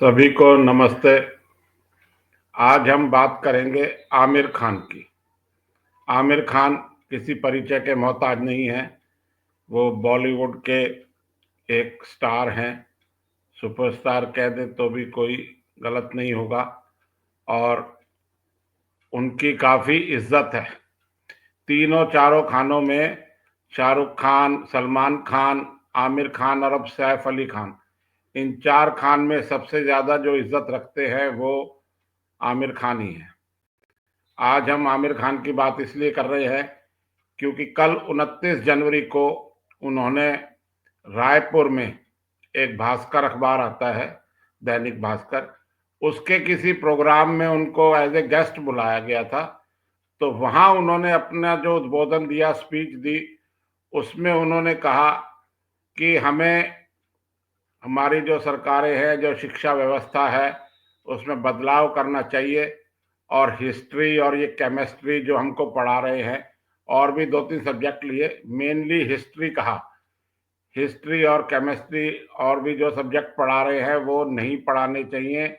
सभी को नमस्ते। आज हम बात करेंगे आमिर खान की। आमिर खान किसी परिचय के मोहताज नहीं हैं। वो बॉलीवुड के एक स्टार हैं। सुपरस्टार कह दें तो भी कोई गलत नहीं होगा और उनकी काफ़ी इज्जत है। तीनों चारों खानों में शाहरुख खान, सलमान खान, आमिर खान और अब सैफ अली खान, इन चार खान में सबसे ज़्यादा जो इज्जत रखते हैं वो आमिर खान ही है। आज हम आमिर खान की बात इसलिए कर रहे हैं क्योंकि कल 29 जनवरी को उन्होंने रायपुर में, एक भास्कर अखबार आता है, दैनिक भास्कर, उसके किसी प्रोग्राम में उनको एज ए गेस्ट बुलाया गया था। तो वहां उन्होंने अपना जो उद्बोधन दिया, स्पीच दी, उसमें उन्होंने कहा कि हमें, हमारी जो सरकारें हैं, जो शिक्षा व्यवस्था है, उसमें बदलाव करना चाहिए और हिस्ट्री और ये केमिस्ट्री जो हमको पढ़ा रहे हैं, और भी 2-3 सब्जेक्ट लिए, मेनली हिस्ट्री कहा, हिस्ट्री और केमिस्ट्री और भी जो सब्जेक्ट पढ़ा रहे हैं वो नहीं पढ़ाने चाहिए।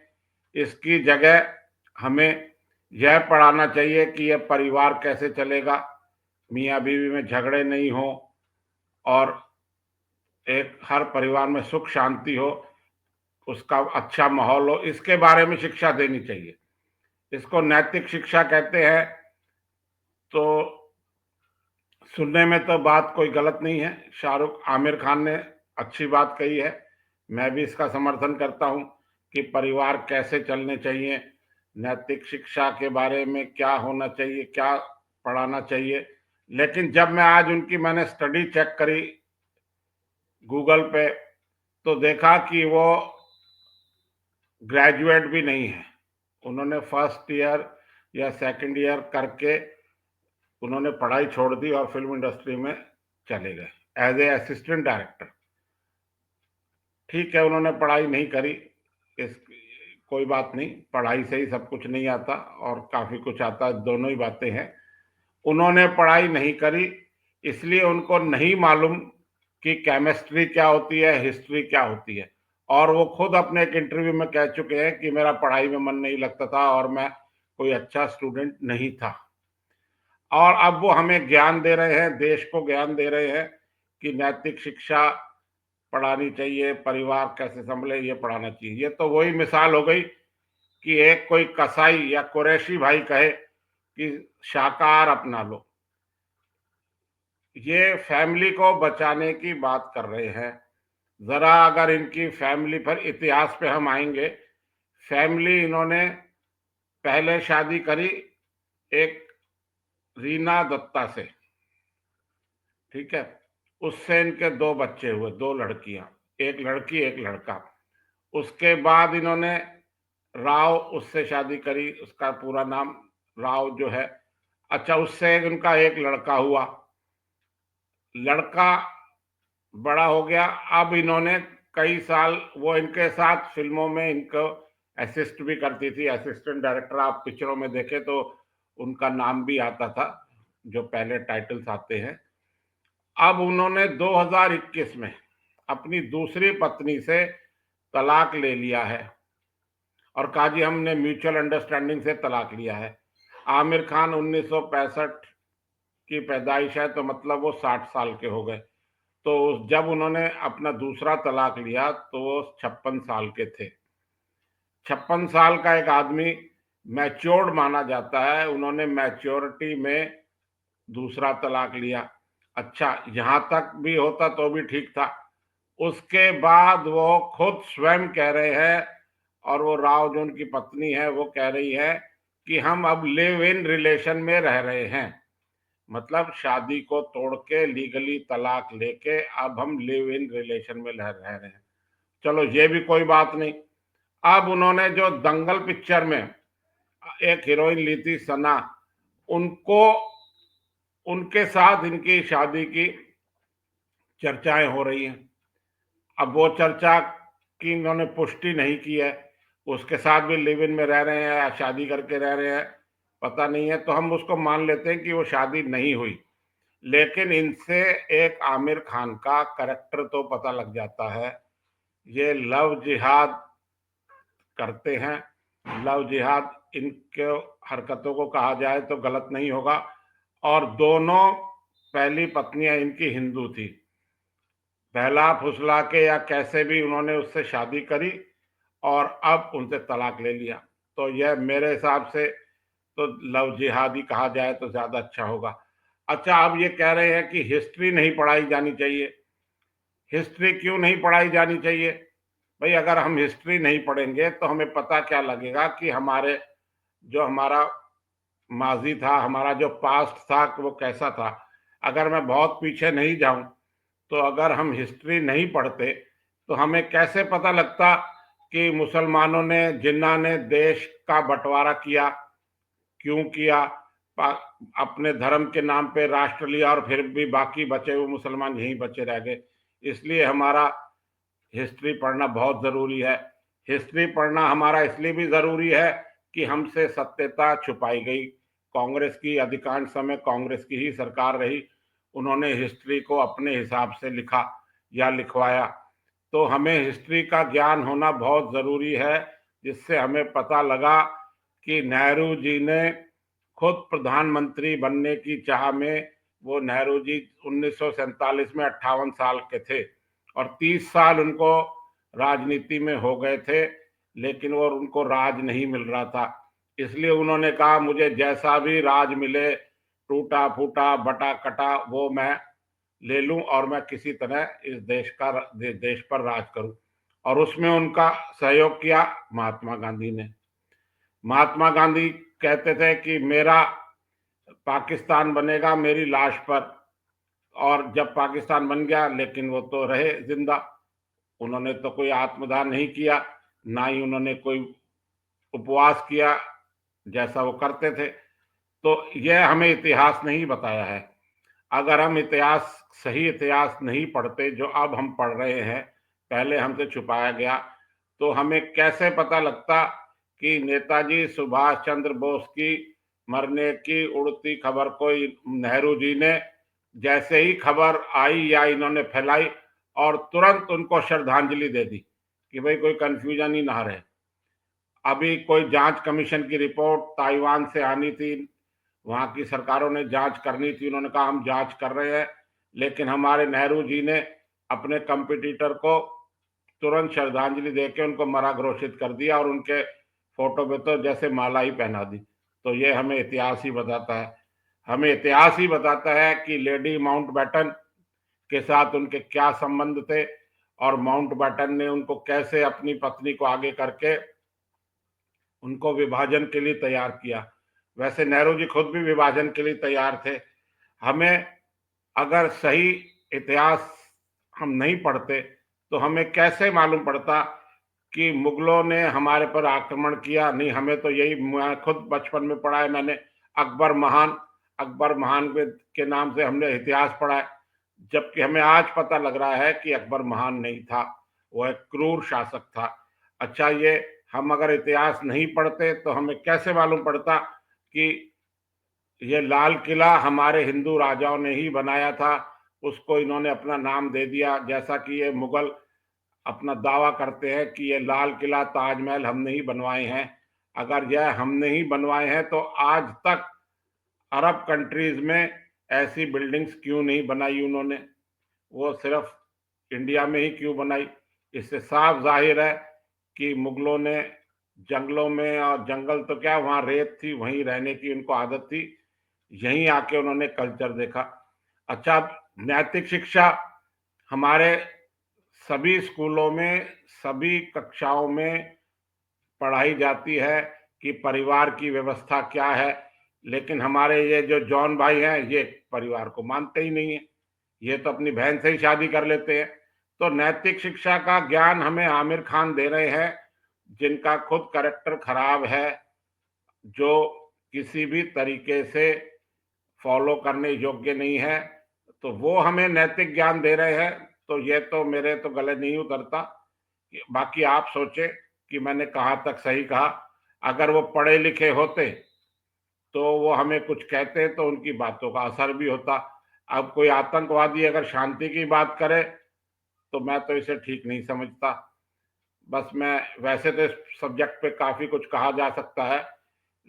इसकी जगह हमें यह पढ़ाना चाहिए कि यह परिवार कैसे चलेगा, मियाँ बीवी में झगड़े नहीं हो और एक हर परिवार में सुख शांति हो, उसका अच्छा माहौल हो, इसके बारे में शिक्षा देनी चाहिए। इसको नैतिक शिक्षा कहते हैं। तो सुनने में तो बात कोई गलत नहीं है। आमिर खान ने अच्छी बात कही है, मैं भी इसका समर्थन करता हूं कि परिवार कैसे चलने चाहिए, नैतिक शिक्षा के बारे में क्या होना चाहिए, क्या पढ़ाना चाहिए। लेकिन जब मैंने स्टडी चेक करी गूगल पे, तो देखा कि वो ग्रेजुएट भी नहीं है। उन्होंने फर्स्ट ईयर या सेकंड ईयर करके उन्होंने पढ़ाई छोड़ दी और फिल्म इंडस्ट्री में चले गए एज ए असिस्टेंट डायरेक्टर। ठीक है, उन्होंने पढ़ाई नहीं करी, इस कोई बात नहीं, पढ़ाई से ही सब कुछ नहीं आता और काफ़ी कुछ आता, दोनों ही बातें हैं। उन्होंने पढ़ाई नहीं करी, इसलिए उनको नहीं मालूम कि केमिस्ट्री क्या होती है, हिस्ट्री क्या होती है। और वो खुद अपने एक इंटरव्यू में कह चुके हैं कि मेरा पढ़ाई में मन नहीं लगता था और मैं कोई अच्छा स्टूडेंट नहीं था। और अब वो हमें ज्ञान दे रहे हैं, देश को ज्ञान दे रहे हैं कि नैतिक शिक्षा पढ़ानी चाहिए, परिवार कैसे संभले ये पढ़ाना चाहिए। ये तो वही मिसाल हो गई कि एक कोई कसाई या कुरैशी भाई कहे कि शाकाहार अपना लो। ये फैमिली को बचाने की बात कर रहे हैं। जरा अगर इनकी फैमिली पर इतिहास पे हम आएंगे, फैमिली, इन्होंने पहले शादी करी एक रीना दत्ता से, ठीक है, उससे इनके दो बच्चे हुए, दो लड़कियां, एक लड़की एक लड़का। उसके बाद इन्होंने राव, उससे शादी करी, उसका पूरा नाम राव जो है। अच्छा, उससे उनका एक लड़का हुआ, लड़का बड़ा हो गया। अब इन्होंने कई साल, वो इनके साथ फिल्मों में इनको असिस्ट भी करती थी, असिस्टेंट डायरेक्टर। आप पिक्चरों में देखे तो उनका नाम भी आता था, जो पहले टाइटल्स आते हैं। अब उन्होंने 2021 में अपनी दूसरी पत्नी से तलाक ले लिया है और कहा जी हमने म्यूचुअल अंडरस्टैंडिंग से तलाक लिया है। आमिर खान 1965 की पैदाइश है, तो मतलब वो 60 साल के हो गए। तो जब उन्होंने अपना दूसरा तलाक लिया तो वो 56 साल के थे। 56 साल का एक आदमी मैच्योर्ड माना जाता है, उन्होंने मैच्योरिटी में दूसरा तलाक लिया। अच्छा, यहां तक भी होता तो भी ठीक था। उसके बाद वो खुद स्वयं कह रहे हैं, और वो राव जो उनकी पत्नी है वो कह रही है कि हम अब लिव इन रिलेशन में रह रहे हैं। मतलब शादी को तोड़ के लीगली तलाक लेके अब हम लिव इन रिलेशन में रह रहे हैं। चलो ये भी कोई बात नहीं। अब उन्होंने जो दंगल पिक्चर में एक हीरोइन ली थी सना, उनको, उनके साथ इनकी शादी की चर्चाएं हो रही हैं। अब वो चर्चा की इन्होंने पुष्टि नहीं की है, उसके साथ भी लिव इन में रह रहे हैं या शादी करके रह रहे हैं पता नहीं है, तो हम उसको मान लेते हैं कि वो शादी नहीं हुई। लेकिन इनसे एक आमिर खान का करैक्टर तो पता लग जाता है। ये लव जिहाद करते हैं। लव जिहाद इनके हरकतों को कहा जाए तो गलत नहीं होगा। और दोनों पहली पत्नियां इनकी हिंदू थी। बहला फुसला के या कैसे भी उन्होंने उससे शादी करी और अब उनसे तलाक ले लिया। तो यह मेरे हिसाब से तो लव जिहादी कहा जाए तो ज्यादा अच्छा होगा। अच्छा, आप ये कह रहे हैं कि हिस्ट्री नहीं पढ़ाई जानी चाहिए। हिस्ट्री क्यों नहीं पढ़ाई जानी चाहिए? भाई, अगर हम हिस्ट्री नहीं पढ़ेंगे तो हमें पता क्या लगेगा कि हमारा माजी था, हमारा जो पास्ट था वो कैसा था। अगर मैं बहुत पीछे नहीं जाऊं तो अगर हम हिस्ट्री नहीं पढ़ते तो हमें कैसे पता लगता कि मुसलमानों ने, जिन्ना ने देश का बंटवारा किया, क्यों किया, अपने धर्म के नाम पे राष्ट्र लिया और फिर भी बाकी बचे हुए मुसलमान यहीं बचे रह गए। इसलिए हमारा हिस्ट्री पढ़ना बहुत जरूरी है। हिस्ट्री पढ़ना हमारा इसलिए भी जरूरी है कि हमसे सत्यता छुपाई गई। कांग्रेस की अधिकांश समय कांग्रेस की ही सरकार रही, उन्होंने हिस्ट्री को अपने हिसाब से लिखा या लिखवाया। तो हमें हिस्ट्री का ज्ञान होना बहुत जरूरी है, जिससे हमें पता लगा कि नेहरू जी ने खुद प्रधानमंत्री बनने की चाह में, वो नेहरू जी 1947 में 58 साल के थे और 30 साल उनको राजनीति में हो गए थे, लेकिन वो उनको राज नहीं मिल रहा था। इसलिए उन्होंने कहा मुझे जैसा भी राज मिले, टूटा फूटा बटा कटा, वो मैं ले लूं और मैं किसी तरह इस देश पर राज करूं। और उसमें उनका सहयोग किया महात्मा गांधी ने। महात्मा गांधी कहते थे कि मेरा पाकिस्तान बनेगा मेरी लाश पर। और जब पाकिस्तान बन गया, लेकिन वो तो रहे जिंदा, उन्होंने तो कोई आत्मदान नहीं किया, ना ही उन्होंने कोई उपवास किया जैसा वो करते थे। तो यह हमें इतिहास नहीं बताया है। अगर हम सही इतिहास नहीं पढ़ते जो अब हम पढ़ रहे हैं, पहले हमसे छुपाया गया, तो हमें कैसे पता लगता कि नेताजी सुभाष चंद्र बोस की मरने की उड़ती खबर को नेहरू जी ने जैसे ही खबर आई या इन्होंने फैलाई और तुरंत उनको श्रद्धांजलि दे दी कि भाई कोई कंफ्यूजन ही ना रहे। अभी कोई जांच कमीशन की रिपोर्ट ताइवान से आनी थी, वहां की सरकारों ने जांच करनी थी, उन्होंने कहा हम जांच कर रहे हैं, लेकिन हमारे नेहरू जी ने अपने कंपटीटर को तुरंत श्रद्धांजलि देकर उनको मरा घोषित कर दिया और उनके फोटो पे तो जैसे माला ही पहना दी। तो ये हमें इतिहास ही बताता है। हमें इतिहास ही बताता है कि लेडी माउंटबेटन के साथ उनके क्या संबंध थे और माउंटबेटन ने उनको कैसे अपनी पत्नी को आगे करके उनको विभाजन के लिए तैयार किया। वैसे नेहरू जी खुद भी विभाजन के लिए तैयार थे। हमें अगर सही इतिहास हम नहीं पढ़ते तो हमें कैसे मालूम पड़ता कि मुगलों ने हमारे पर आक्रमण किया? नहीं, हमें तो यही, मैं खुद बचपन में पढ़ा है मैंने, अकबर महान के नाम से हमने इतिहास पढ़ा है, जबकि हमें आज पता लग रहा है कि अकबर महान नहीं था, वो एक क्रूर शासक था। अच्छा, ये हम अगर इतिहास नहीं पढ़ते तो हमें कैसे मालूम पड़ता कि ये लाल किला हमारे हिंदू राजाओं ने ही बनाया था, उसको इन्होंने अपना नाम दे दिया, जैसा कि ये मुगल अपना दावा करते हैं कि ये लाल किला ताजमहल हमने ही बनवाए हैं। अगर यह हमने ही बनवाए हैं तो आज तक अरब कंट्रीज में ऐसी बिल्डिंग्स क्यों नहीं बनाई उन्होंने? वो सिर्फ इंडिया में ही क्यों बनाई? इससे साफ जाहिर है कि मुगलों ने जंगलों में, और जंगल तो क्या, वहां रेत थी, वहीं रहने की उनको आदत थी, यहीं आके उन्होंने कल्चर देखा। अच्छा, नैतिक शिक्षा हमारे सभी स्कूलों में, सभी कक्षाओं में पढ़ाई जाती है कि परिवार की व्यवस्था क्या है, लेकिन हमारे ये जो जॉन भाई हैं, ये परिवार को मानते ही नहीं है, ये तो अपनी बहन से ही शादी कर लेते हैं। तो नैतिक शिक्षा का ज्ञान हमें आमिर खान दे रहे हैं, जिनका खुद कैरेक्टर खराब है, जो किसी भी तरीके से फॉलो करने योग्य नहीं है, तो वो हमें नैतिक ज्ञान दे रहे हैं। तो ये तो मेरे तो गले नहीं उतरता। बाकी आप सोचे कि मैंने कहाँ तक सही कहा। अगर वो पढ़े लिखे होते तो वो हमें कुछ कहते तो उनकी बातों का असर भी होता। अब कोई आतंकवादी अगर शांति की बात करे तो मैं तो इसे ठीक नहीं समझता। बस मैं वैसे तो इस सब्जेक्ट पे काफ़ी कुछ कहा जा सकता है,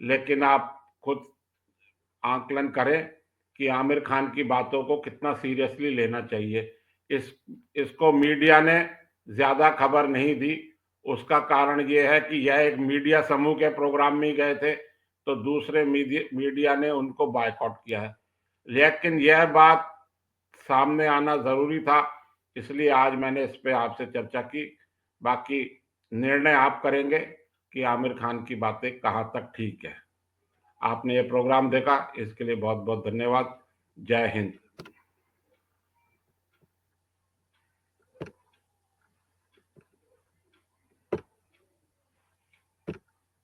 लेकिन आप खुद आकलन करें कि आमिर खान की बातों को कितना सीरियसली लेना चाहिए। इस इसको मीडिया ने ज़्यादा खबर नहीं दी। उसका कारण ये है कि यह एक मीडिया समूह के प्रोग्राम में ही गए थे, तो दूसरे मीडिया ने उनको बायकॉट किया है। लेकिन यह बात सामने आना ज़रूरी था, इसलिए आज मैंने इस पे आपसे चर्चा की। बाकी निर्णय आप करेंगे कि आमिर खान की बातें कहाँ तक ठीक है। आपने ये प्रोग्राम देखा, इसके लिए बहुत बहुत धन्यवाद। जय हिंद।